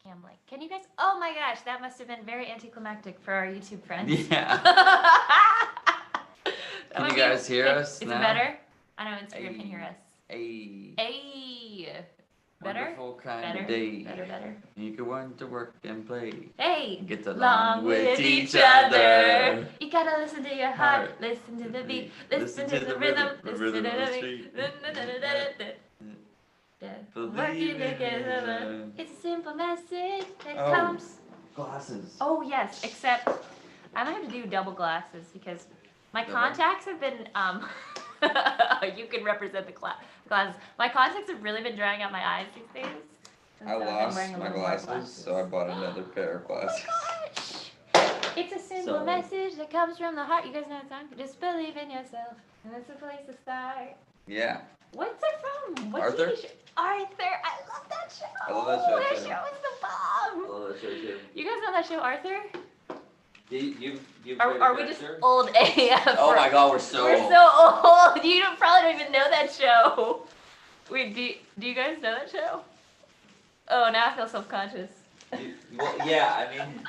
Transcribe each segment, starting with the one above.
cam link. Can you guys? Oh my gosh, that must have been very anticlimactic for our YouTube friends. Yeah. Can you guys hear us Is now? it better? I know Instagram can hear us. Hey. Better? Wonderful kind Better? of day. Better. You can want to work and play. Hey. Get along with each other. other. You gotta listen to your heart. Listen to the beat. Listen to the rhythm. Listen to the beat. Working together. It's a simple message that comes. Glasses. Oh yes, except I might have to do double glasses because my contacts have been you can represent the glasses. My contacts have really been drying out my eyes these days. I lost my glasses, so I bought another pair of glasses. Oh my gosh! It's a simple message that comes from the heart. You guys know that song? Just believe in yourself, and that's a place to start. Yeah. What's it from? What Arthur? TV show? Arthur. I love that show. I love that show That too. show is the bomb. I love that show too. You guys know that show, Arthur? You've Are we just old AF? Oh my god, we're so old. old. You probably don't even know that show. Wait, do you guys know that show? Oh, now I feel self-conscious. Well, yeah, I mean,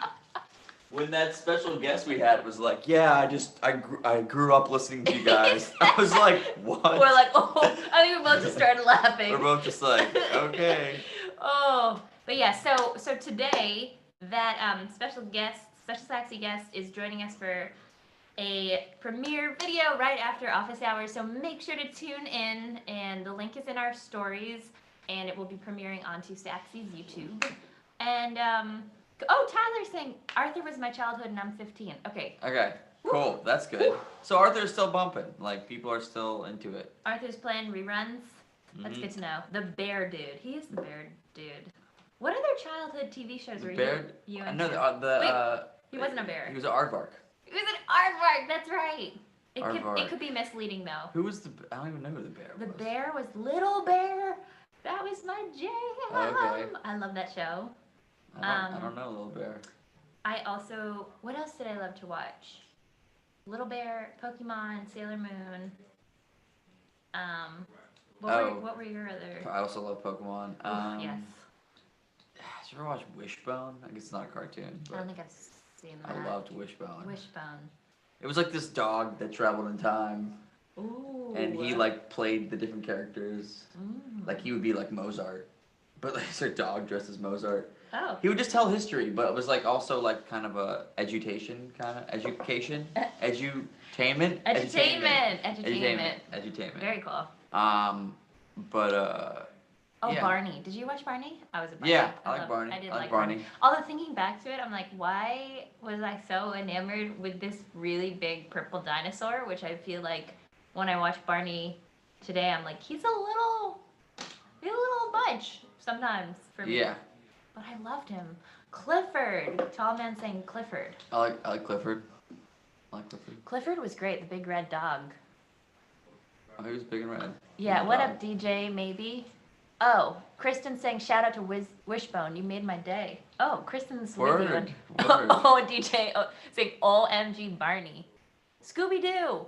when that special guest we had was like, yeah, I grew up listening to you guys. I was like, what? We're like, oh, I think we both just started laughing. We're both just like, okay. Oh, but yeah, so today that special sexy guest is joining us for a premiere video right after office hours. So make sure to tune in, and the link is in our stories, and it will be premiering onto Saxy's YouTube. And Tyler's saying Arthur was my childhood and I'm 15. Okay. Okay. Cool. That's good. So Arthur's still bumping. Like people are still into it. Arthur's playing reruns. That's good to know. The Bear Dude. He is the Bear Dude. What other childhood TV shows were you into? No, he wasn't a bear. He was an aardvark. He was an aardvark. That's right. Aardvark. It could be misleading though. Who was I don't even know who the bear was. The bear was Little Bear. That was my jam. Okay. I love that show. I don't know Little Bear. I also, what else did I love to watch? Little Bear, Pokemon, Sailor Moon. What were your other? I also love Pokemon. Yes. Did you ever watch Wishbone? I guess it's not a cartoon. But I don't think I've seen that. I loved Wishbone. Wishbone. It was like this dog that traveled in time. Ooh. And he like played the different characters. Like he would be like Mozart, but like it's a dog dressed as Mozart. Oh. He would just tell history, but it was like also like kind of a education. Edutainment. Very cool. Yeah. Barney. Did you watch Barney? I was a Barney. Yeah, I like Barney. I did like Barney. Although thinking back to it, I'm like, why was I so enamored with this really big purple dinosaur? Which I feel like when I watch Barney today, I'm like, he's a little much sometimes for me. Yeah. But I loved him. Clifford. Tall man saying Clifford. I like Clifford. Clifford was great. The big red dog. Oh, he was big and red. Yeah. What up, DJ? Maybe. Oh, Kristen saying shout out to Wishbone. You made my day. Oh, Kristen's Word. one. Oh, DJ saying OMG Barney. Scooby Doo.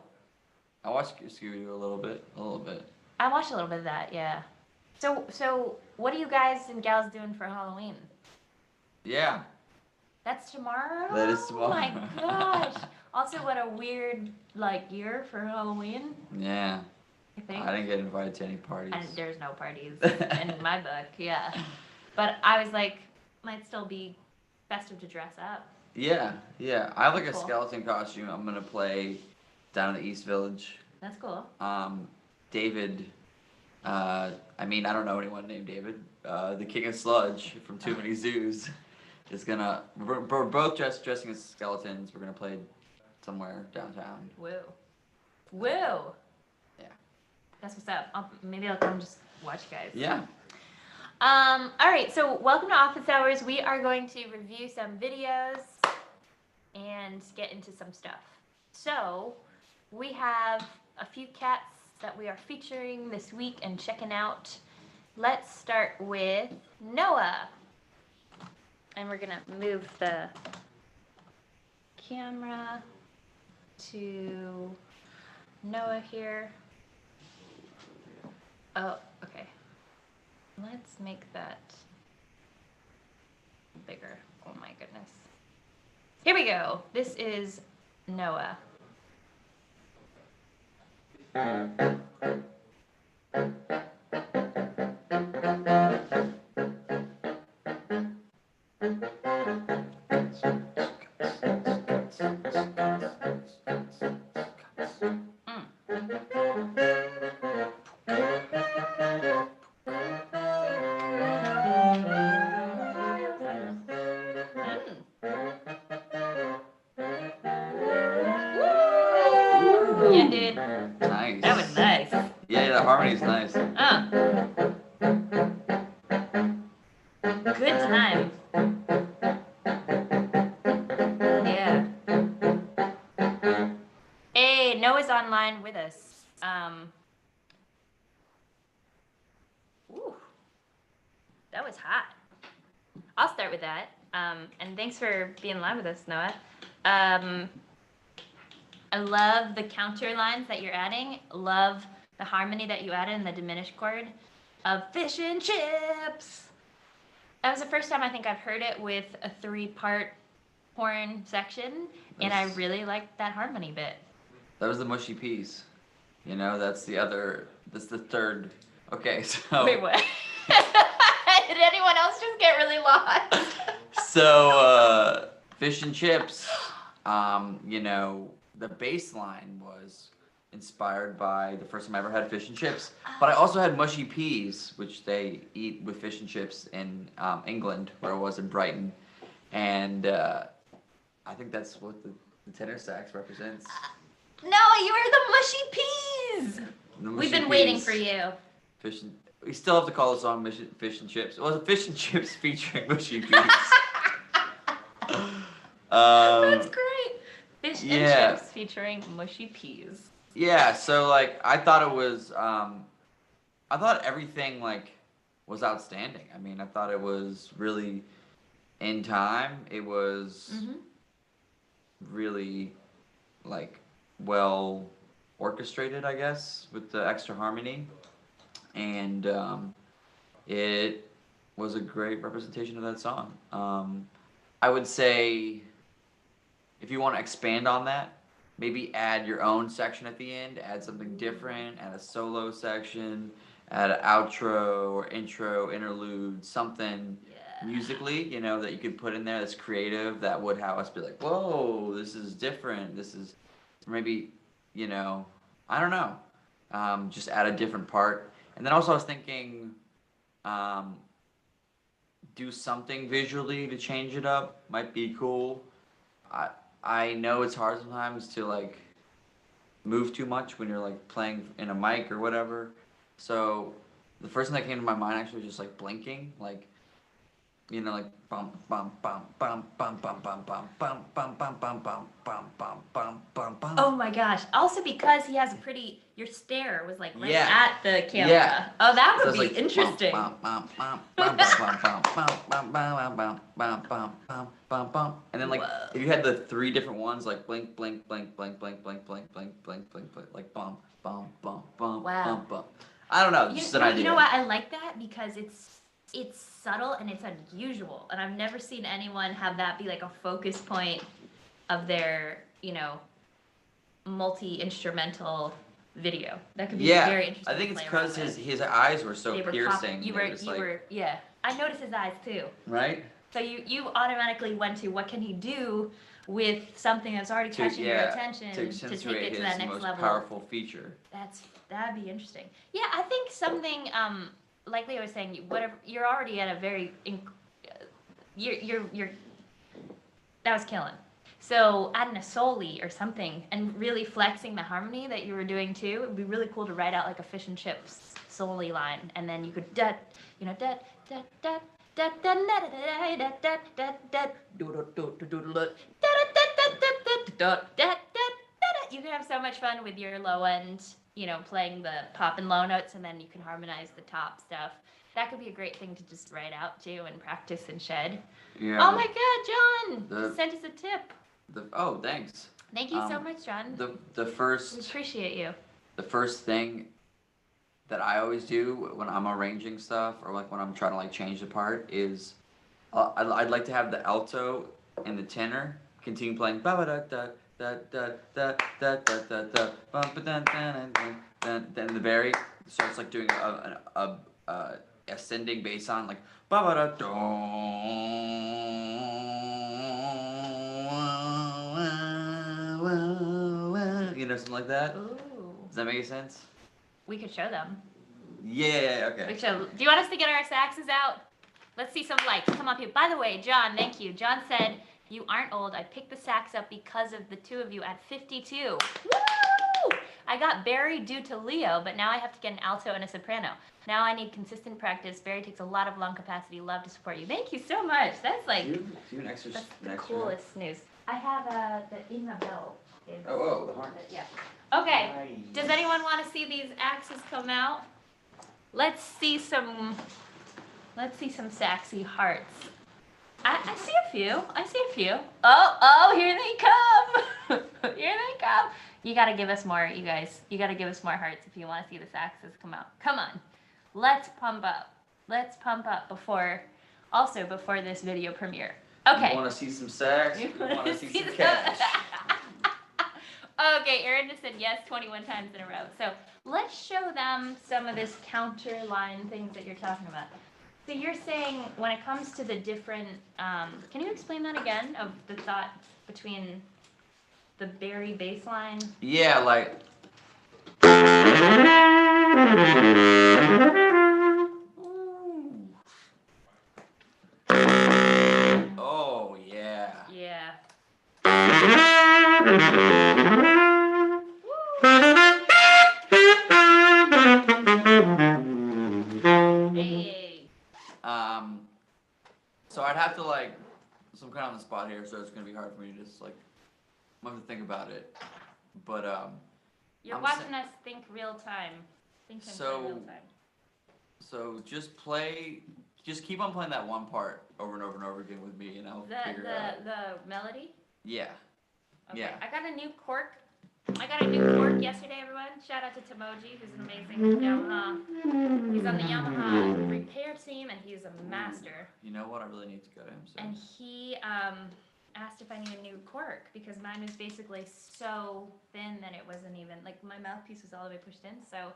I watched Scooby Doo a little bit. I watched a little bit of that. Yeah. So what are you guys and gals doing for Halloween? Yeah. That's tomorrow? That is tomorrow. Oh my gosh. Also, what a weird year for Halloween. Yeah. I think. I didn't get invited to any parties. And there's no parties in my book, yeah. But I was like, might still be festive to dress up. Yeah. I have like a skeleton costume I'm gonna play down in the East Village. That's cool. David, I don't know anyone named David. The King of Sludge from Too Many Zoos is gonna. We're both dressing as skeletons. We're gonna play somewhere downtown. Woo. Yeah. That's what's up. Maybe I'll come just watch you guys. Yeah. All right. So welcome to Office Hours. We are going to review some videos and get into some stuff. So we have a few cats that we are featuring this week and checking out. Let's start with Noah. And we're gonna move the camera to Noah here. Oh, okay. Let's make that bigger. Oh my goodness. Here we go. This is Noah. Yeah, dude. Nice. That was nice. Yeah, the harmony's nice. Good time. Yeah. Hey, Noah's online with us. Ooh, that was hot. I'll start with that. And thanks for being live with us, Noah. I love the counter lines that you're adding. Love the harmony that you added in the diminished chord of fish and chips. That was the first time I think I've heard it with a 3-part horn section, and I really liked that harmony bit. That was the mushy peas. You know, that's the third. Okay, so. Wait, what? Did anyone else just get really lost? So, fish and chips, you know, the bass line was inspired by the first time I ever had fish and chips. But I also had mushy peas, which they eat with fish and chips in England, where I was in Brighton. And I think that's what the tenor sax represents. No, you were the mushy peas. We've been waiting for you. We still have to call the song Fish and Chips. It was a Fish and Chips featuring mushy peas. That's great. Fish and chips featuring mushy peas. Yeah, so like I thought it was I thought everything like was outstanding. I mean, I thought it was really in time. It was really like well orchestrated, I guess, with the extra harmony. And it was a great representation of that song. I would say if you want to expand on that, maybe add your own section at the end, add something different, add a solo section, add an outro or intro, interlude, something musically, you know, that you could put in there that's creative, that would have us be like, whoa, this is different. This is maybe, you know, I don't know. Just add a different part. And then also I was thinking, do something visually to change it up. Might be cool. I know it's hard sometimes to like move too much when you're like playing in a mic or whatever. So the first thing that came to my mind actually was just like blinking, like, you know, like bum bum bum bum bum bum bum bum bum bum bum bum bum bum bum bum bum bum. Oh my gosh! Also because he has a pretty, your stare was like right at the camera. Yeah. Oh, that would be interesting. And then like if you had the 3 different ones like blink blink blink blink blink blink blink blink blink blink blink like bum bum bum bum bum bum. I don't know, just an idea. You know what? I like that because it's subtle and it's unusual, and I've never seen anyone have that be like a focus point of their, you know, multi-instrumental video. That could be very interesting. I think it's because his eyes were so piercing. Yeah. I noticed his eyes too. Right? So you automatically went to what can he do with something that's already catching your attention to take it to that next most level. Powerful feature. That'd be interesting. Yeah, I think something like Leo was saying, whatever, you're already at a very you're that was killing. So adding a soli or something and really flexing the harmony that you were doing too, it would be really cool to write out like a fish and chips soli line, and then you could you can have so much fun with your low end, you know, playing the pop and low notes, and then you can harmonize the top stuff. That could be a great thing to just write out too and practice and shed. Yeah. Oh my God, John! Sent us a tip. Oh, thanks. Thank you so much, John. The first. We appreciate you. The first thing that I always do when I'm arranging stuff or like when I'm trying to like change the part is I'd like to have the alto and the tenor continue playing ba da da da da da da da da da bum ba dun dun dun dun. Then the very starts like doing a ascending bass on like ba ba da something like that. Ooh. Does that make sense? We could show them. Yeah, okay. Do you want us to get our saxes out? Let's see some lights. Come up here. By the way, John, thank you. John said, you aren't old. I picked the sax up because of the two of you at 52. Woo! I got Barry due to Leo, but now I have to get an alto and a soprano. Now I need consistent practice. Barry takes a lot of lung capacity. Love to support you. Thank you so much. That's like do you an extra, that's the coolest news. I have the Isabel. Oh, the horn. Yeah. Okay. Nice. Does anyone want to see these axes come out? Let's see some saxy hearts. I see a few. I see a few. Oh, here they come. Here they come. You gotta give us more, you guys. You gotta give us more hearts if you want to see the saxes come out. Come on. Let's pump up. Let's pump up before this video premiere. Okay. You want to see some sax? You want to see some cash? Okay, Erin just said yes 21 times in a row. So let's show them some of this counter line things that you're talking about. So you're saying when it comes to the different, can you explain that again of the thought between the Barry bass line? Yeah, like. Oh, yeah. Yeah. Hey. So I'd have to so I'm kind of on the spot here, so it's gonna be hard for me to just I'm gonna think about it. But you're watching us think real time. Think real time. So just keep on playing that one part over and over and over again with me, and I'll figure it out. The melody? Yeah. Okay. Yeah. I got a new cork. Yesterday, everyone. Shout out to Tomoji, who's an amazing Yamaha. He's on the Yamaha repair team, and he's a master. You know what? I really need to go to him soon. And he asked if I need a new cork because mine was basically so thin that it wasn't even my mouthpiece was all the way pushed in. So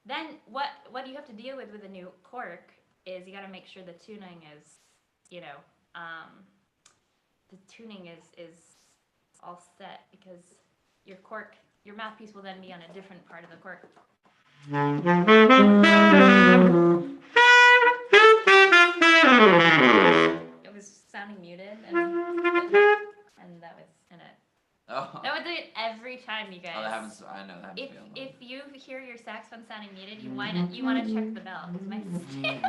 then what you have to deal with a new cork is you got to make sure the tuning is, the tuning is all set because your mouthpiece will then be on a different part of the cork. It was sounding muted, and that was in it. Oh. That would do it every time, you guys. Oh, that happens. I know that happens. If you hear your saxophone sounding muted, you want to check the bell because my stand.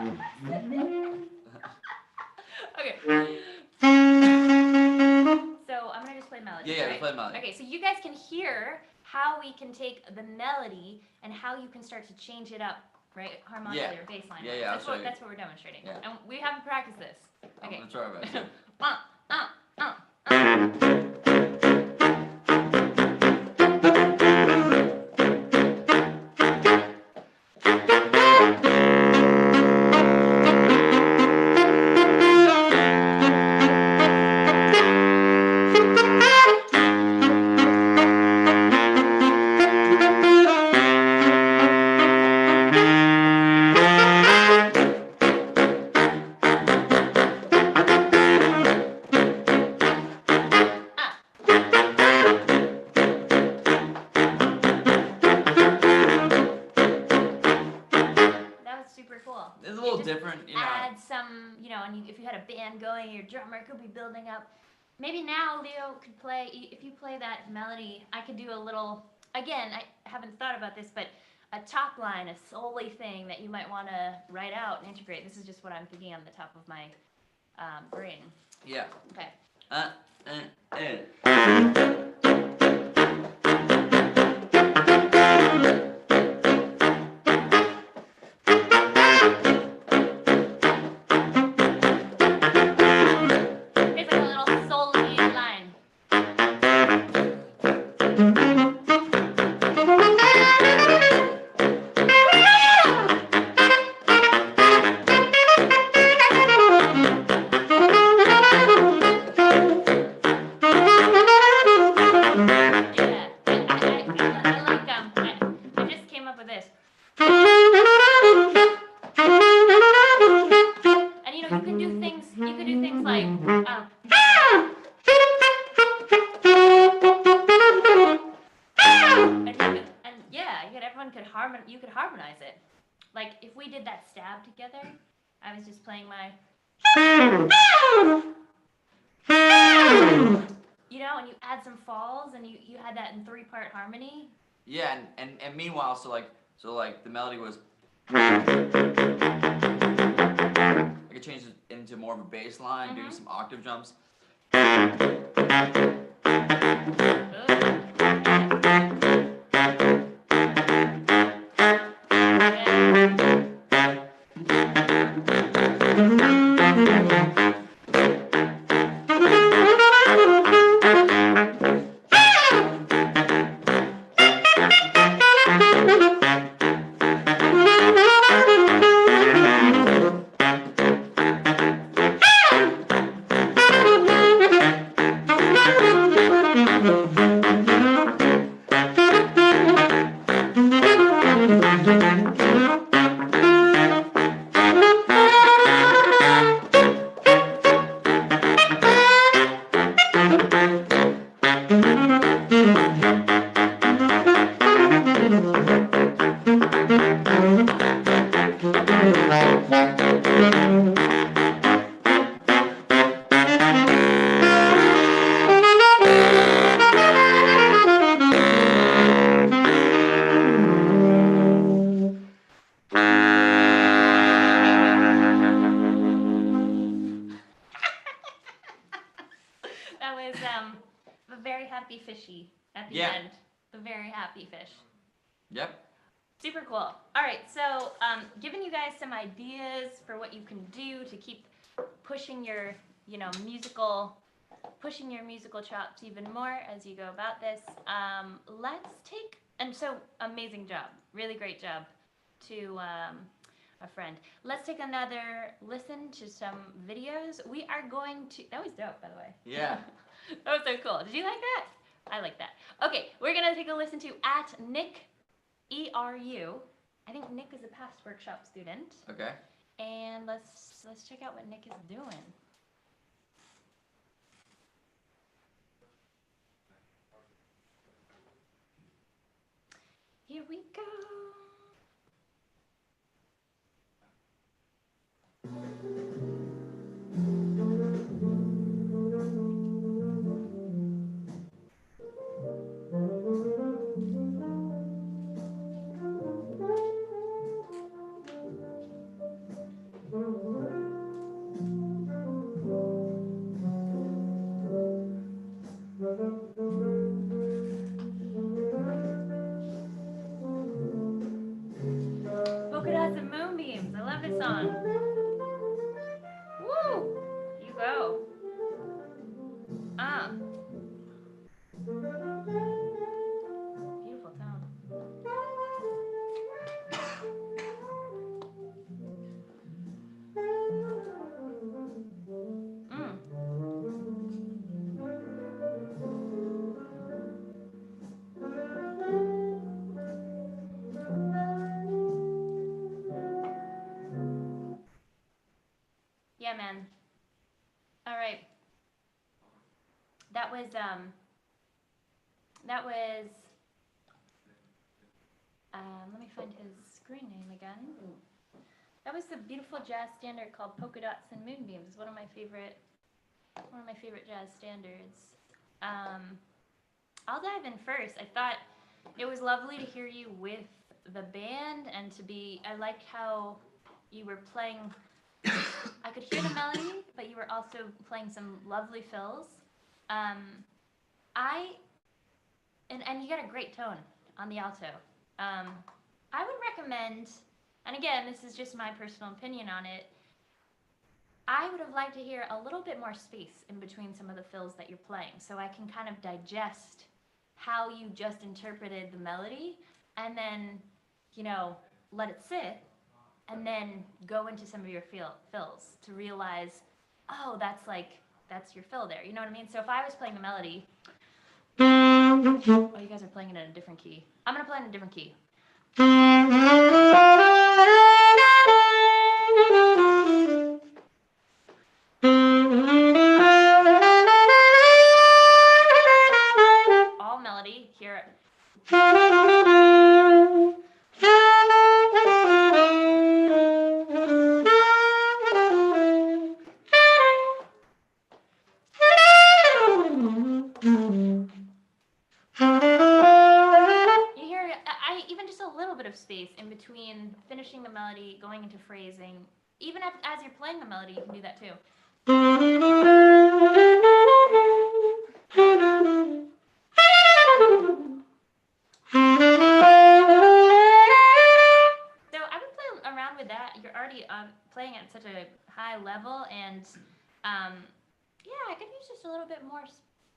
Okay. So I'm gonna just play melody. Yeah, right? play melody. Okay, so you guys can hear how we can take the melody and how you can start to change it up, right? Harmonically or bass line. Yeah. That's what we're demonstrating. Yeah. And we haven't practiced this. Okay. I'm gonna try my best. It's a little different, Add some, and if you had a band going, your drummer could be building up. Maybe now Leo could play, if you play that melody, I could do a little, again, I haven't thought about this, but a top line, a solo-y thing that you might want to write out and integrate. This is just what I'm thinking on the top of my brain. Yeah. Okay. everyone could you could harmonize it. Like if we did that stab together, I was just playing my, you know, and you add some falls and you had that in 3-part harmony. Yeah, and meanwhile, so like the melody was. I could change it into more of a bass line, doing some octave jumps. That was a very happy fishy at the end. The very happy fish. Yep. Super cool. All right, so giving you guys some ideas for what you can do to keep pushing your, musical chops even more as you go about this. Amazing job, really great job to a friend. Let's take another listen to some videos. We are going to, that was dope, by the way. Yeah. That was so cool. Did you like that? I like that. Okay, we're gonna take a listen to @Nick ERU. I think Nick is a past workshop student. Okay. And let's check out what Nick is doing. Here we go. Polka dots and moonbeams. I love this song. Woo! You go. Beautiful tone. Yeah, man. All right. That was let me find his screen name again. That was the beautiful jazz standard called Polka Dots and Moonbeams. One of my favorite jazz standards. I'll dive in first. I thought it was lovely to hear you with the band and I liked how you were playing. I could hear the melody, but you were also playing some lovely fills. And you got a great tone on the alto. I would recommend, and again, this is just my personal opinion on it, I would have liked to hear a little bit more space in between some of the fills that you're playing, so I can kind of digest how you just interpreted the melody, and then, let it sit, and then go into some of your fills to realize, oh, that's your fill there. You know what I mean? So if I was playing the melody, oh, you guys are playing it in a different key. I'm gonna play in a different key. All melody here. even just a little bit of space in between finishing the melody, going into phrasing. Even as you're playing the melody, you can do that too. So I would play around with that. You're already playing at such a high level, and yeah, I could use just a little bit more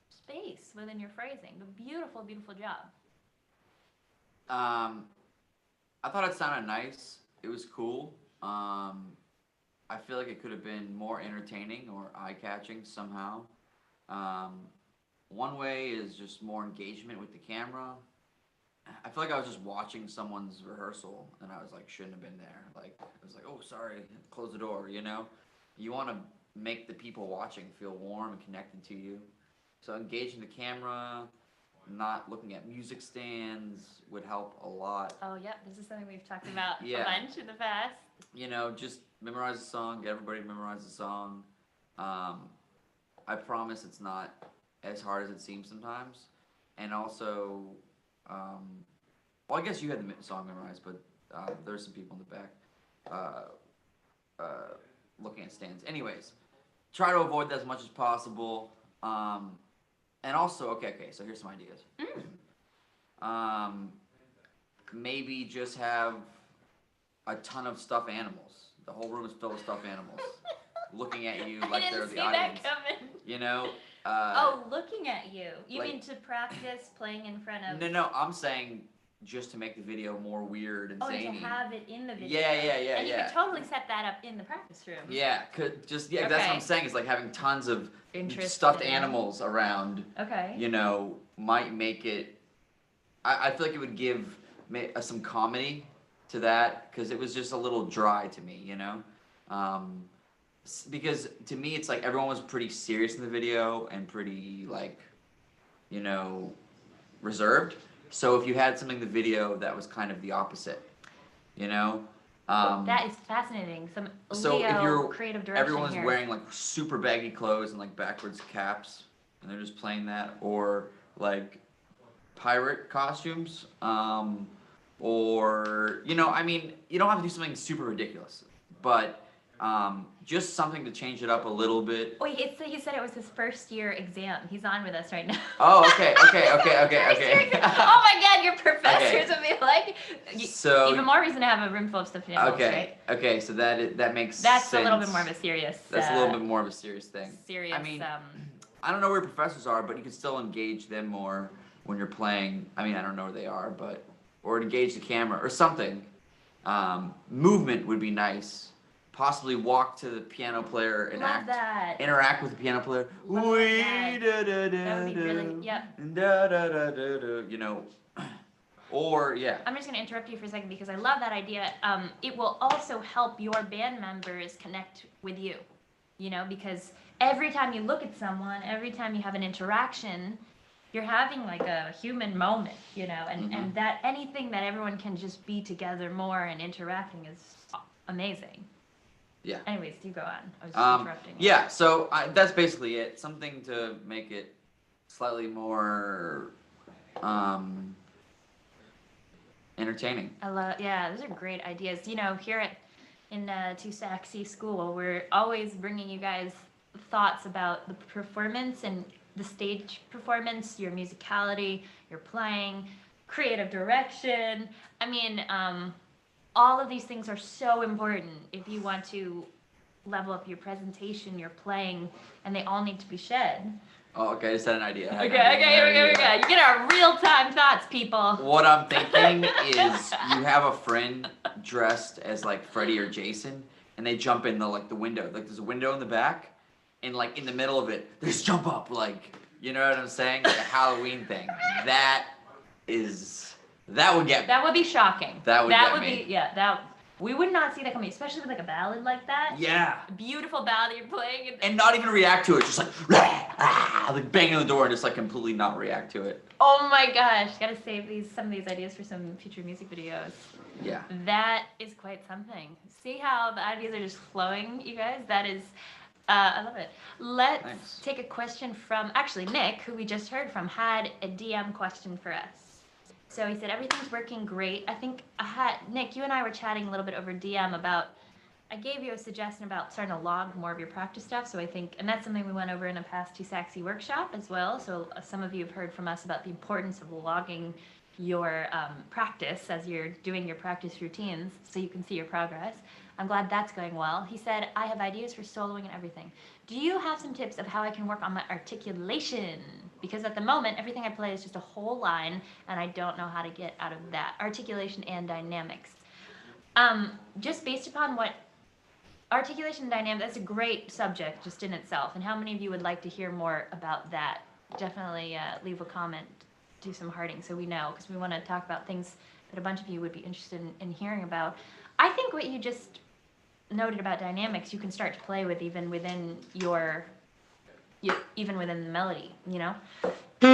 space within your phrasing. But beautiful, beautiful job. I thought it sounded nice. It was cool. I feel like it could have been more entertaining or eye-catching somehow. One way is just more engagement with the camera. I feel like I was just watching someone's rehearsal, and I was like, shouldn't have been there. Like, I was like, oh, sorry, close the door, you know? You want to make the people watching feel warm and connected to you. So engaging the camera, not looking at music stands would help a lot. Oh, yep, this is something we've talked about Yeah. a bunch in the past. You know, just memorize the song, get everybody to memorize the song. I promise it's not as hard as it seems sometimes. And also, well, I guess you had the song memorized, but there's some people in the back looking at stands. Anyways, try to avoid that as much as possible. And also, okay, so here's some ideas. Maybe just have a ton of stuffed animals. The whole room is filled with stuffed animals, looking at you like they're the audience. That coming. You know? Oh, looking at you. You like, mean to practice playing in front of... No, I'm saying just to make the video more weird and zany. Oh, to have it in the video. Yeah. And you could totally set that up in the practice room. Yeah, that's what I'm saying, is like having tons of stuffed animals around. Okay. You know, might make it... I feel like it would give some comedy to that, because it was just a little dry to me, you know? Because to me, it's like everyone was pretty serious in the video and pretty, like, you know, reserved. So if you had something in the video that was kind of the opposite, you know? That is fascinating. Some creative direction everyone's here. wearing like super baggy clothes and like backwards caps, and they're just playing that, or like pirate costumes, or, you know, I mean, you don't have to do something super ridiculous, but just something to change it up a little bit. Wait, he said it was his first year exam. He's on with us right now. Oh, okay. Oh my God, your professors would be like, so even more reason to have a room full of stuffed animals, right? Okay, so that makes That's sense. a little bit more of a serious. That's a little bit more of a serious thing. Serious. I mean, I don't know where professors are, but you can still engage them more when you're playing. I mean, I don't know where they are, but or engage the camera or something. Movement would be nice. Possibly walk to the piano player and interact with the piano player. That would be really, yep. You know, or yeah. I'm just going to interrupt you for a second because I love that idea. It will also help your band members connect with you, you know, because every time you look at someone, every time you have an interaction, you're having like a human moment, you know, and that anything that everyone can just be together more and interacting is amazing. Yeah. Anyways, you go on. I was just interrupting. Yeah, so that's basically it. Something to make it slightly more entertaining. Yeah, those are great ideas. You know, here in Too Saxy School, we're always bringing you guys thoughts about the performance and the stage performance, your musicality, your playing, creative direction. I mean, all of these things are so important if you want to level up your presentation, your playing, and they all need to be shed. Oh, okay, I just had an idea. Okay, here we go. You get our real-time thoughts, people. What I'm thinking is you have a friend dressed as like Freddy or Jason, and they jump in the window. Like there's a window in the back, and like in the middle of it, they just jump up, like, you know what I'm saying? Like a Halloween thing. That would get me. That would be shocking. That we would not see that coming, especially with like a ballad like that. Yeah. A beautiful ballad you're playing. And not even react to it, just like banging the door and just like completely not react to it. Oh my gosh, gotta save some of these ideas for some future music videos. Yeah. That is quite something. See how the ideas are just flowing, you guys? That is, I love it. Let's take a question from, actually Nick, who we just heard from, had a DM question for us. So he said everything's working great. I think Nick, you and I were chatting a little bit over DM about. I gave you a suggestion about starting to log more of your practice stuff. So I think, and that's something we went over in a past Too Saxy workshop as well. So some of you have heard from us about the importance of logging your practice as you're doing your practice routines, so you can see your progress. I'm glad that's going well. He said, I have ideas for soloing and everything. Do you have some tips of how I can work on my articulation? Because at the moment, everything I play is just a whole line, and I don't know how to get out of that. Articulation and dynamics. Just based upon what articulation and dynamics, that's a great subject just in itself. And how many of you would like to hear more about that? Definitely leave a comment, do some hearting so we know, because we want to talk about things that a bunch of you would be interested in hearing about. I think what you just noted about dynamics, you can start to play with even within even within the melody, you know? You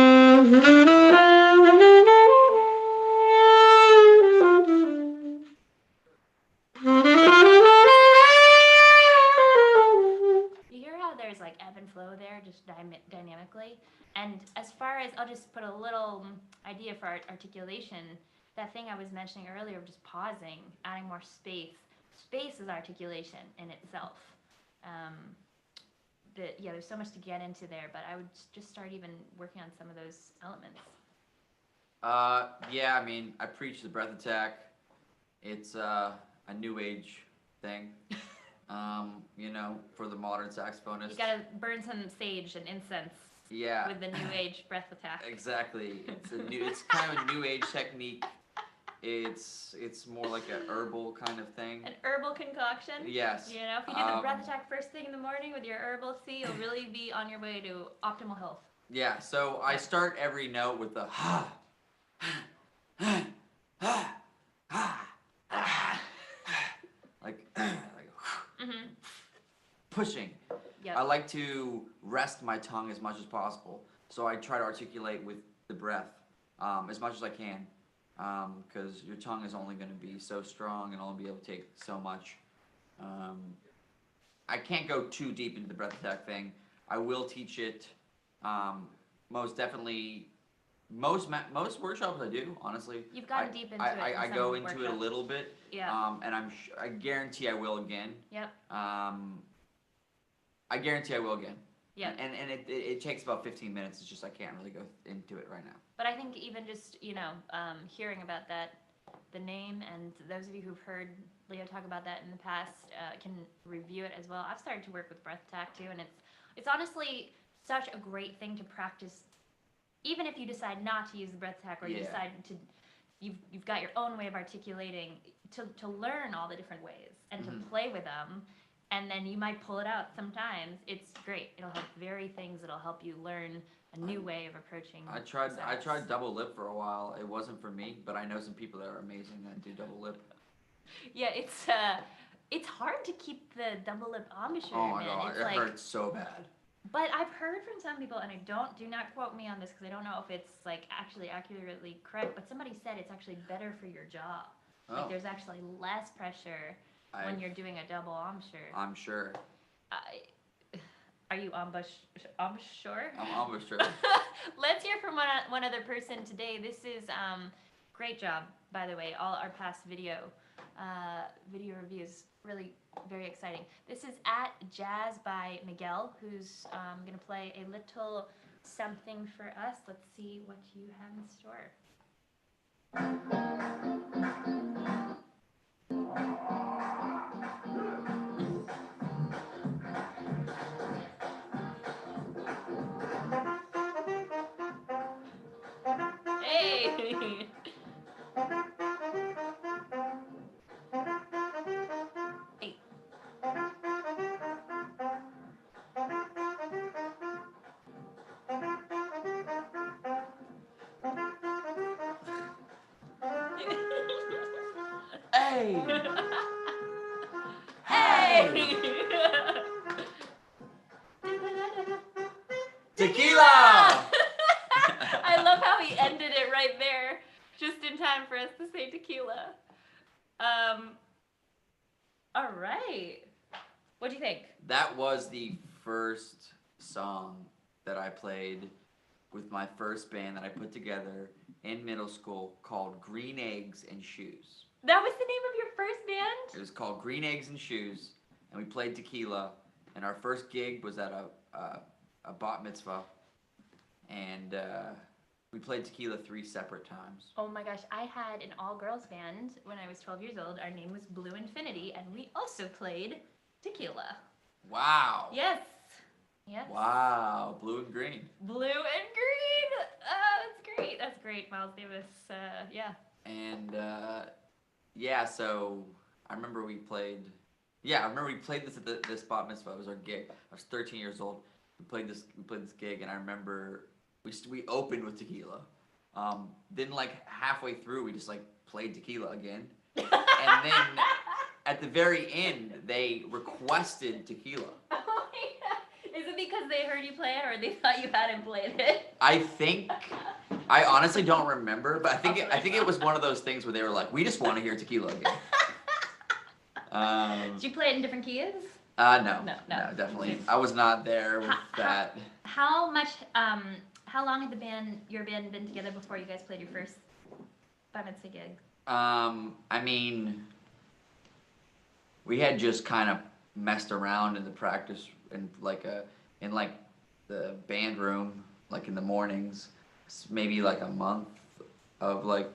hear how there's like ebb and flow there, just dynamically? And as far as, I'll just put a little idea for articulation, that thing I was mentioning earlier of just pausing, adding more space. Space is articulation in itself. There's so much to get into there, but I would just start even working on some of those elements. Yeah, I mean, I preach the breath attack. It's a new age thing. For the modern saxophonist. You gotta burn some sage and incense. Yeah. With the new age breath attack. Exactly. It's kind of a new age technique. It's more like an herbal kind of thing. An herbal concoction? Yes. You know, if you do the breath attack first thing in the morning with your herbal tea, you'll really be on your way to optimal health. Yeah, so I start every note with the ha, ha, ha, ha, ha, like pushing. Yep. I like to rest my tongue as much as possible, so I try to articulate with the breath as much as I can, because your tongue is only going to be so strong and only be able to take so much. I can't go too deep into the breath attack thing. I will teach it. Most definitely, most workshops I do, honestly. You've gotten deep into it. I go into it a little bit. Yeah. And I guarantee I will again. Yep. I guarantee I will again. Yeah. And it takes about 15 minutes. It's just I can't really go into it right now. But I think even just, hearing about that, the name, and those of you who've heard Leo talk about that in the past can review it as well. I've started to work with breath attack too, and it's honestly such a great thing to practice, even if you decide not to use the breath attack, or you decide to, you've got your own way of articulating, to learn all the different ways and to play with them, and then you might pull it out sometimes. It's great. It'll help vary things. It'll help you learn a new way of approaching. I tried double lip for a while. It wasn't for me, but I know some people that are amazing that do double lip. Yeah, it's hard to keep the double lip embouchure. Oh my god, it hurts so bad. But I've heard from some people, and do not quote me on this because I don't know if it's like actually accurately correct, but somebody said it's actually better for your jaw. Oh. Like there's actually less pressure when you're doing a double embouchure. I'm sure. Are you embouchure? I'm embouchure. Let's hear from one other person today. This is great job, by the way. All our past video reviews, really very exciting. This is at Jazz by Miguel, who's going to play a little something for us. Let's see what you have in store. Hey! Hey! Hey! Tequila! I love how he ended it right there, just in time for us to say tequila. All right. What do you think? That was the first song that I played with my first band that I put together in middle school called Green Eggs and Shoes. That was the name of your first band? It was called Green Eggs and Shoes, and we played tequila. And our first gig was at a bat mitzvah, and we played tequila 3 separate times. Oh my gosh, I had an all-girls band when I was 12 years old. Our name was Blue Infinity, and we also played tequila. Wow. Yes. Yes. Wow. Blue and green. Blue and green. Oh, that's great. That's great, Miles Davis. Yeah. And yeah, so I remember we played. Yeah, I remember we played this at this bat mitzvah. It was our gig. I was 13 years old. We played this gig, and I remember we opened with tequila. Then like halfway through, we just like played tequila again, and then at the very end, they requested tequila. Oh my God. Is it because they heard you play it, or they thought you hadn't played it? I honestly don't remember, but I think it was one of those things where they were like, we just want to hear tequila again. Did you play it in different keys? No, definitely. I was not there with that. How long had your band been together before you guys played your first bat mitzvah gig? I mean, we had just kind of messed around in the practice in the band room, like in the mornings, maybe like a month of like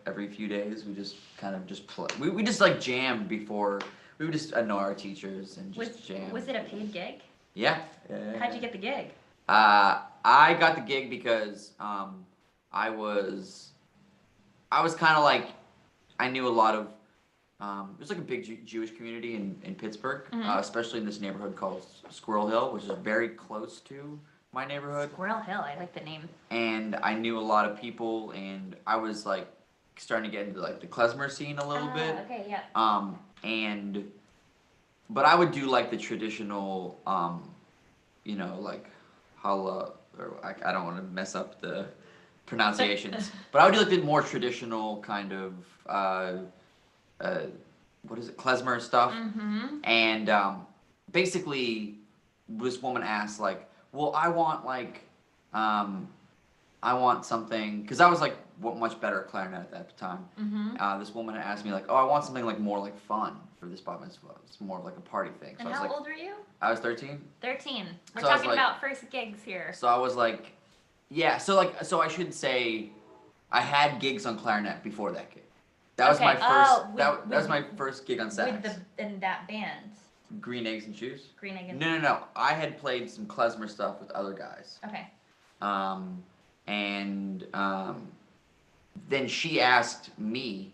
every few days. We just kind of just play. We just like jammed before. We would just annoy our teachers and just jam. Was it a paid gig? Yeah. How'd you get the gig? I got the gig because I was kind of like, I knew a lot of, there's like a big Jewish community in Pittsburgh, especially in this neighborhood called Squirrel Hill, which is very close to my neighborhood. Squirrel Hill, I like the name. And I knew a lot of people, and I was like starting to get into like the klezmer scene a little bit. Okay, yeah. But I would do like the traditional, like challah, or I don't want to mess up the pronunciations, but I would do like the more traditional kind of, klezmer stuff. Mm-hmm. And basically, this woman asked like, well, I want something, because I was like much better at clarinet at that time. Mm-hmm. This woman asked me like, oh, I want something like more like fun for this bat mitzvah. It's more of like a party thing. So And how old were you? I was 13. 13. We're So I was talking like- about first gigs here. So I was like, yeah. So I should say, I had gigs on clarinet before that gig. That was my first. Oh, that was my first gig on sax. In that band. Green Eggs and Shoes. Green Egg and No. I had played some klezmer stuff with other guys. Okay. Then she asked me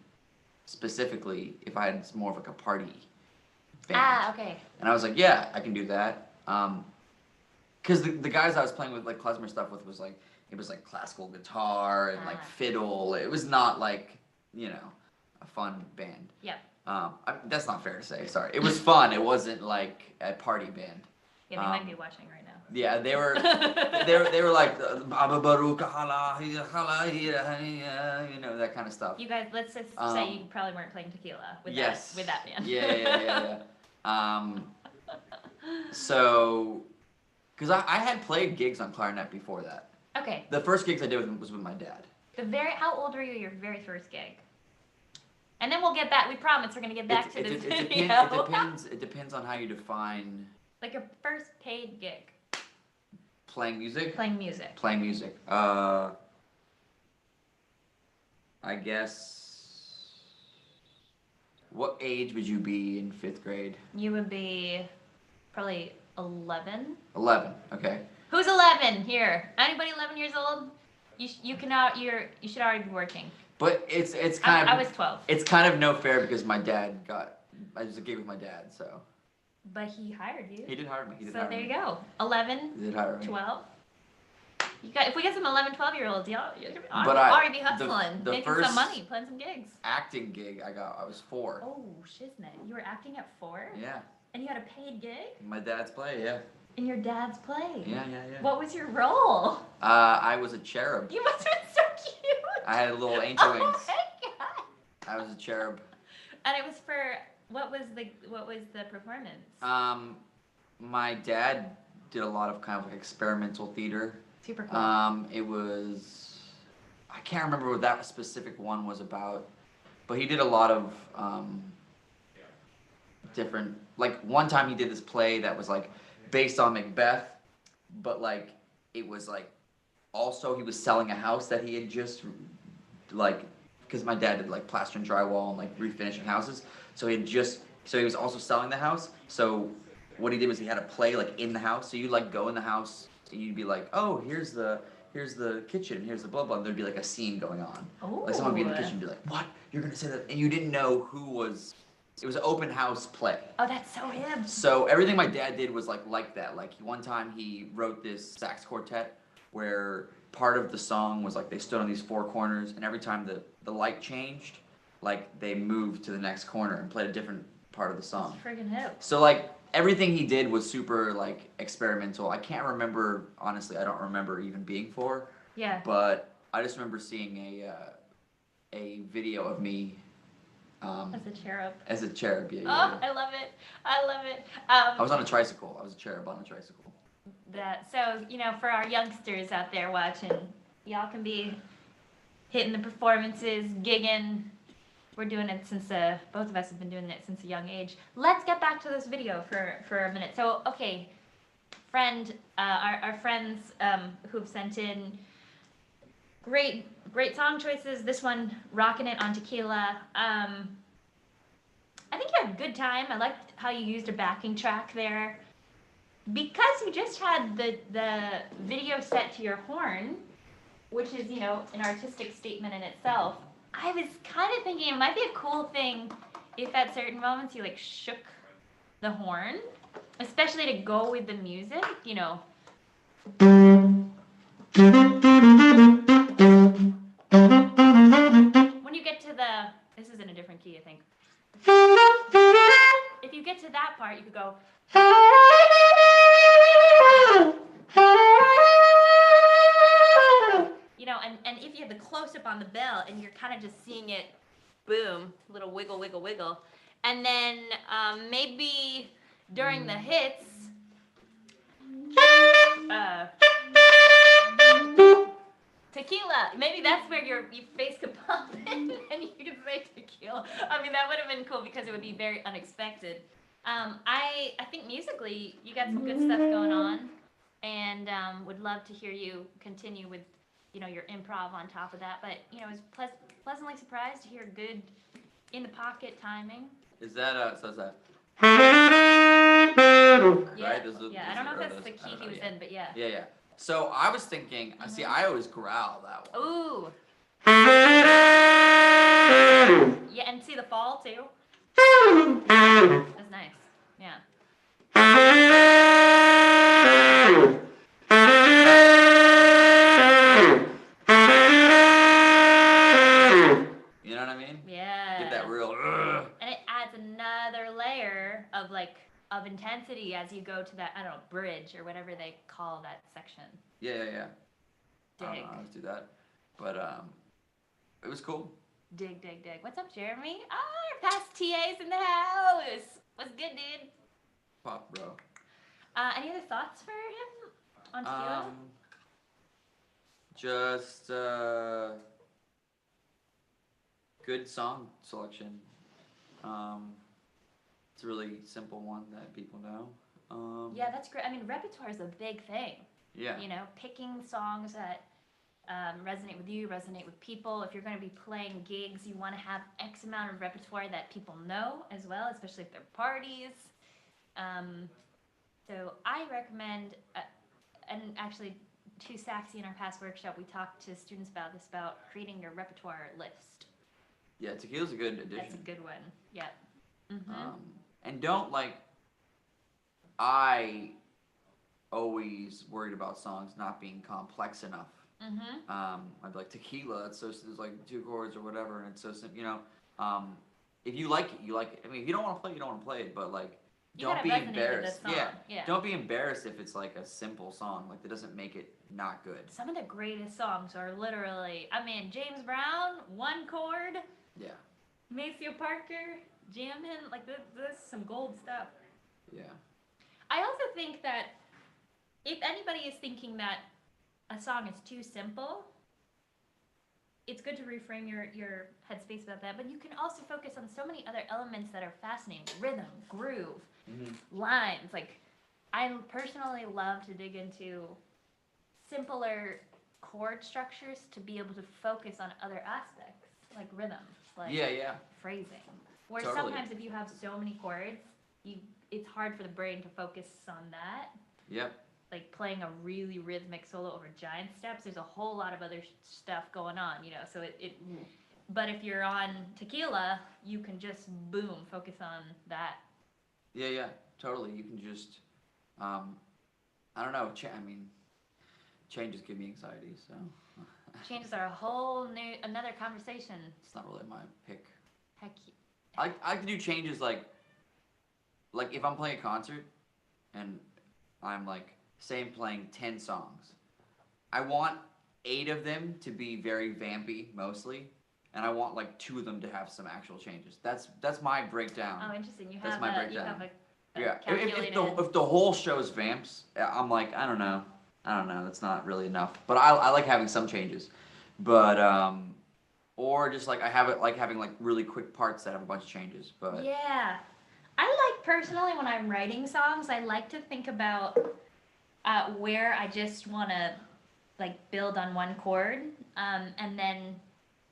specifically if I had more of like a party band. Okay. And I was like, yeah, I can do that. Because the guys I was playing with like klezmer stuff with was like, it was like classical guitar and like fiddle. It was not like, a fun band. Yep. That's not fair to say, sorry. It was fun. It wasn't like a party band. Yeah, they might be watching right now. Yeah, they were like Baba Baruch that kind of stuff. You guys, let's just say you probably weren't playing tequila with that band. Yeah. So, because I had played gigs on clarinet before that. Okay. The first gigs I did was with my dad. How old were you your very first gig? And then we'll get back. We promise we're gonna get back to this video. It depends on how you define. Like your first paid gig. Playing music. Playing music. Playing music. I guess. What age would you be in 5th grade? You would be probably 11. 11. Okay. Who's 11 here? Anybody 11 years old? You should already be working. But it's kind of. I was 12. It's kind of no fair because I was a gig with my dad, so. But he hired you. He did hire me. So there you go. 11, He did hire me. 12. If we get some 11, 12-year-olds, you're But already be hustling, the making first some money, playing some gigs. Acting gig I was 4. Oh, shiznit. You were acting at 4? Yeah. And you had a paid gig? My dad's play, yeah. In your dad's play? Yeah. What was your role? I was a cherub. You must have been so cute. I had little angel wings. Oh my god. I was a cherub. And it was for what was the performance? My dad did a lot of kind of like experimental theater Super cool. It was, I can't remember what that specific one was about, but he did a lot of different. Like one time he did this play that was like based on Macbeth, but like it was like also he was selling a house that he had just like because my dad did like plaster and drywall and like refinishing houses, so he was also selling the house. So what he did was he had a play like in the house. So you like go in the house and you'd be like, oh, here's the kitchen, here's the blah blah. And there'd be like a scene going on. Ooh. Like someone would be in the kitchen and be like, what? You're gonna say that? And you didn't know who was. It was an open house play. Oh, that's so him. So everything my dad did was like that. Like one time he wrote this sax quartet where part of the song was like they stood on these four corners and every time the light changed, like they moved to the next corner and played a different part of the song. That's friggin' hip. So like everything he did was super like experimental. I can't remember honestly. I don't remember even being four. Yeah. But I just remember seeing a video of me. As a cherub. As a cherub, yeah. Oh, I love it. I love it. I was on a tricycle. I was a cherub on a tricycle. So, for our youngsters out there watching, y'all can be hitting the performances, gigging. We're doing it since, both of us have been doing it since a young age. Let's get back to this video for a minute. So, okay, our friends who've sent in great song choices. This one, Rockin' It on Tequila. I think you had a good time. I liked how you used a backing track there. Because you just had the video set to your horn, which is, an artistic statement in itself, I was kind of thinking it might be a cool thing if at certain moments you, like, shook the horn, especially to go with the music, When you get to this is in a different key, I think. If you get to that part, you could go. And if you have the close-up on the bell and you're kind of just seeing it, boom, little wiggle, wiggle, wiggle. And then maybe during the hits, tequila. Maybe that's where your face could pop in and you could say tequila. I mean, that would have been cool because it would be very unexpected. I think musically you got some good stuff going on, and would love to hear you continue with, your improv on top of that. But, I was pleasantly surprised to hear good in the pocket timing. Is that so? Is that? Yeah. Right? I don't know if that's the key he was in, but yeah. Yeah. So I was thinking. See, I always growl that one. Ooh. Yeah, and see the fall too. That's nice. Yeah. You know what I mean? Yeah. Get that real. And it adds another layer of intensity as you go to that, I don't know, bridge or whatever they call that section. Yeah. Dig. I don't know how to do that, but it was cool. Dig. What's up, Jeremy? Our past TA's in the house. What's good, dude? Pop, bro. Any other thoughts for him on tequila? Just good song selection. It's a really simple one that people know. Yeah, that's great. I mean, repertoire is a big thing. Yeah. Picking songs that resonate with you, resonate with people. If you're going to be playing gigs, you want to have X amount of repertoire that people know as well, especially if they're parties. So I recommend, and actually, to Saxy in our past workshop, we talked to students about this, about creating your repertoire list. Yeah, tequila's a good addition. That's a good one. Yeah. Mm-hmm. And don't I always worried about songs not being complex enough. Mm-hmm. I'd be like, tequila, it's so there's like 2 chords or whatever, and it's so simple. If you like it, you like it. I mean, if you don't want to play, you don't want to play it. But don't be embarrassed. Yeah. Don't be embarrassed if it's like a simple song. Like that doesn't make it not good. Some of the greatest songs are literally, James Brown, 1 chord. Yeah. Maceo Parker, jamming, this is some gold stuff. Yeah. I also think that if anybody is thinking that a song is too simple, it's good to reframe your headspace about that, but you can also focus on so many other elements that are fascinating. Rhythm, groove, lines. Like, I personally love to dig into simpler chord structures to be able to focus on other aspects, like rhythm, like phrasing. Where sometimes if you have so many chords, it's hard for the brain to focus on that. Yep. Like playing a really rhythmic solo over giant steps, there's a whole lot of other stuff going on, so but if you're on tequila, you can just boom, focus on that. Yeah, totally. You can just, I don't know, changes give me anxiety, so. Changes are a whole another conversation. It's not really my pick. Heck. I can do changes like if I'm playing a concert and I'm like, say I'm playing 10 songs, I want 8 of them to be very vampy mostly, and I want like 2 of them to have some actual changes. That's my breakdown. Oh, interesting. You That's have my a breakdown. calculated... If the whole show is vamps, I'm like, I don't know, it's not really enough. But I like having some changes, but or just like I have it like having like really quick parts that have a bunch of changes. But yeah, I like personally when I'm writing songs, I like to think about where I just want to like build on one chord, and then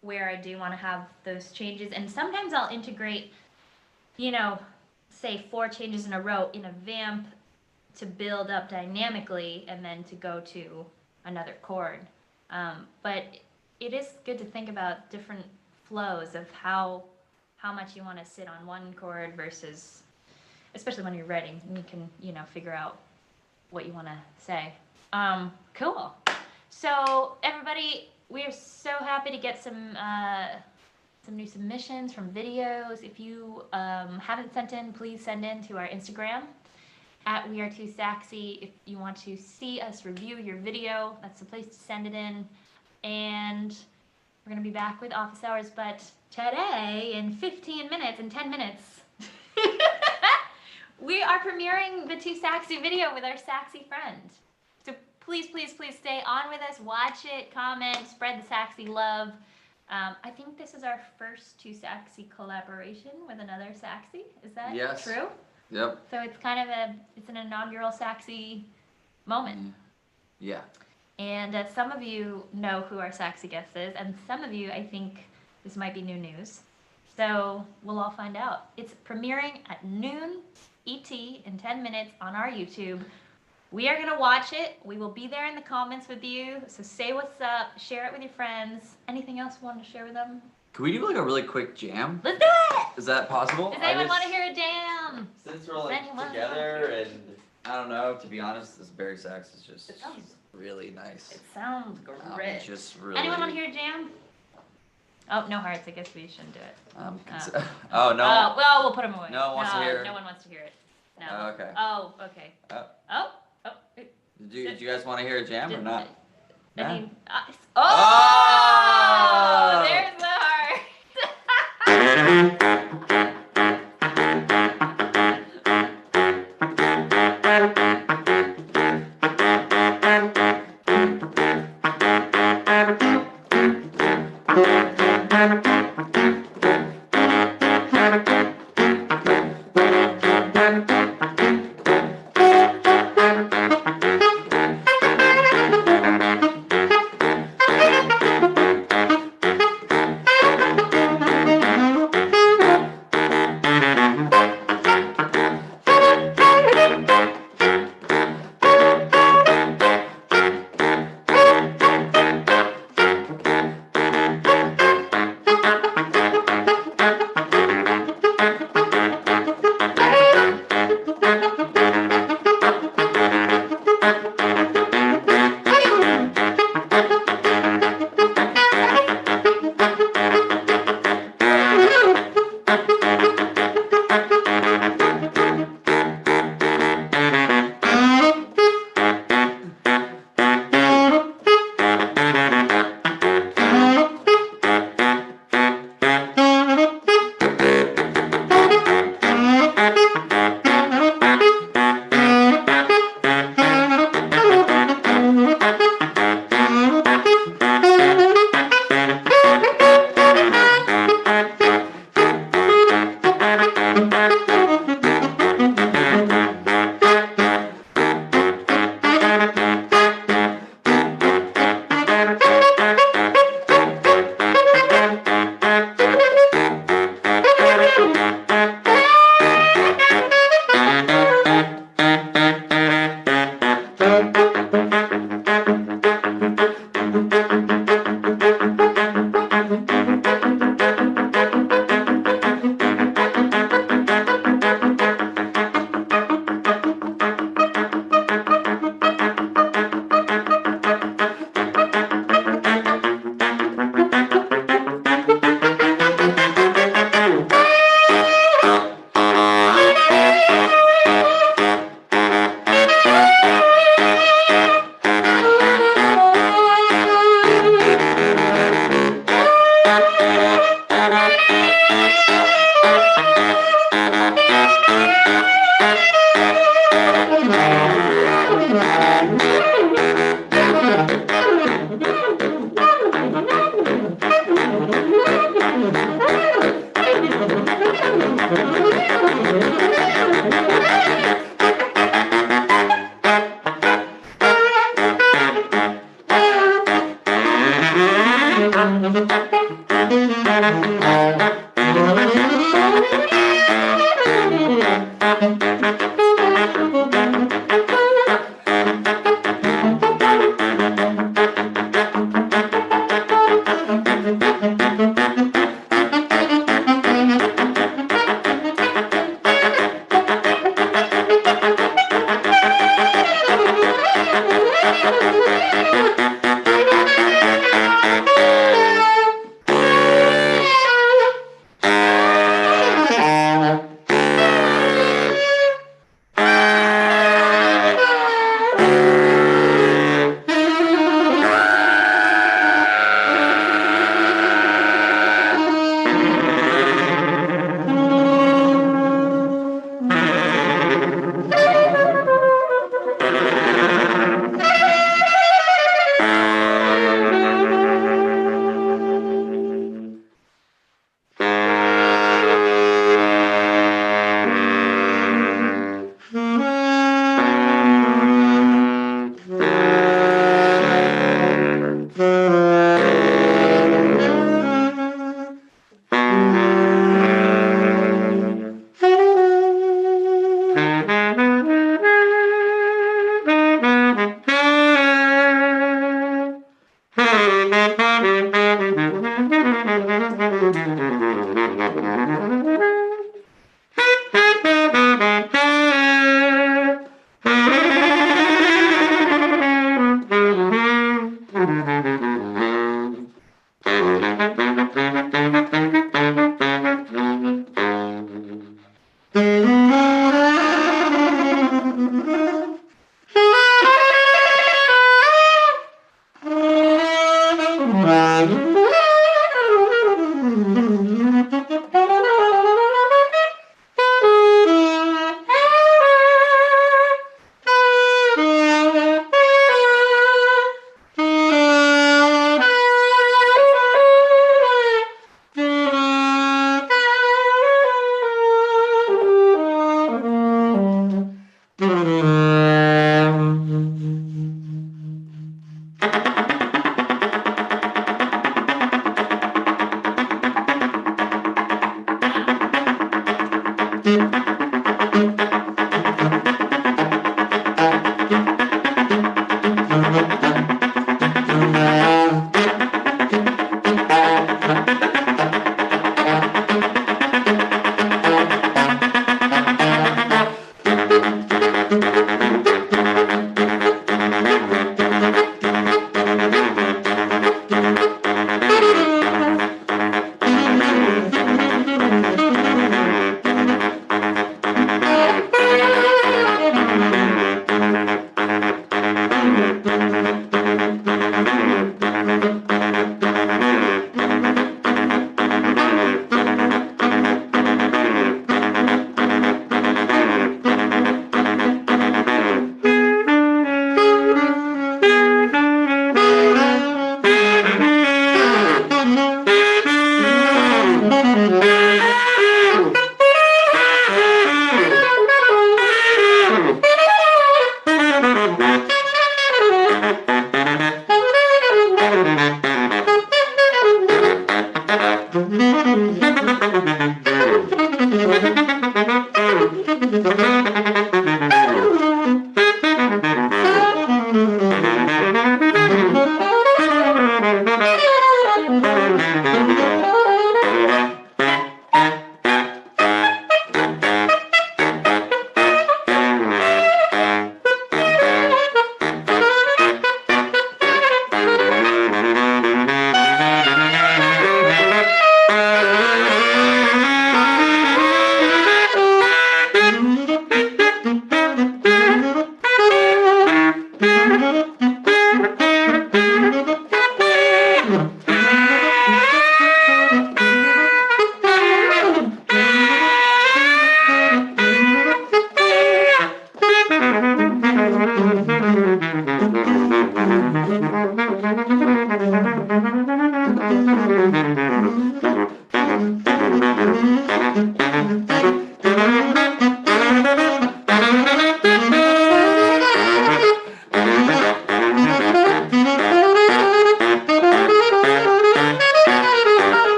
where I do want to have those changes. And sometimes I'll integrate, say 4 changes in a row in a vamp to build up dynamically and then to go to another chord. But it is good to think about different flows of how much you want to sit on one chord versus, especially when you're writing, and you can, figure out what you want to say. Cool. So everybody, we are so happy to get some new submissions from videos. If you haven't sent in, please send in to our Instagram at We Are Too Saxy. If you want to see us review your video, that's the place to send it in. And we're going to be back with Office Hours, but today, in 15 minutes, in 10 minutes, we are premiering the Too Saxy video with our Saxy friend. So please, please, please stay on with us, watch it, comment, spread the Saxy love. I think this is our first Too Saxy collaboration with another Saxy. Is that true? Yep. So it's kind of it's an inaugural Saxy moment. Yeah. And some of you know who our Saxy guest is, and some of you, I think this might be new news. So we'll all find out. It's premiering at noon ET in 10 minutes on our YouTube. We are going to watch it. We will be there in the comments with you. So say what's up, share it with your friends. Anything else you want to share with them? Can we do like a really quick jam? Let's do it! Is that possible? Does anyone want to hear a jam? Since we're like together and I don't know, to be honest, this Barry sax is just really nice. It sounds great. Just really... Anyone want to hear a jam? Oh, no hearts. I guess we shouldn't do it. Oh, no. Well, we'll put them away. No one wants to hear it. No one wants to hear it. No. Okay. Oh, okay. Oh. Did you guys want to hear a jam or not? I mean, Oh! There's the heart.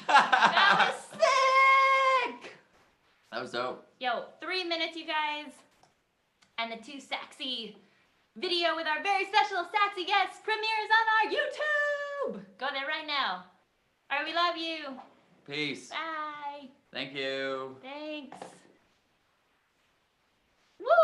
That was sick! That was dope. Yo, 3 minutes, you guys. And the 2 Saxy video with our very special Saxy guest premieres on our YouTube. Go there right now. All right, we love you. Peace. Bye. Thank you. Thanks.